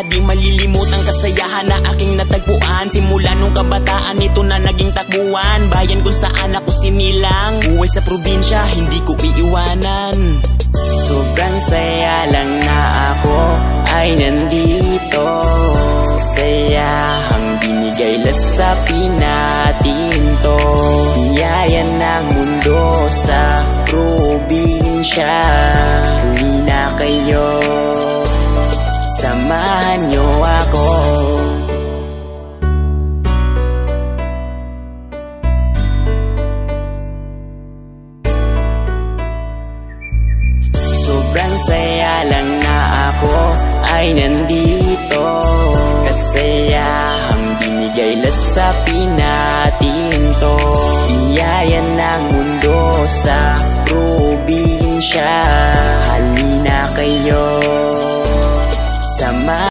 Di malilimot ang kasayahan na aking natagpuan. Simula nung kabataan, ito na naging takbuhan. Bayan kung saan ako sinilang, buhay sa probinsya, hindi ko iiwanan. Sobrang saya lang na ako ay nandito. Sayahang binigay lasapin natin to. Biyaya ng mundo sa probinsya. Huli na kayo, samahan nyo ako. Sobrang saya lang na ako ay nandito. Kasayahang binigay lasapin natin to. Biyaya ng mundo sa probinsya. Halina kayo, sama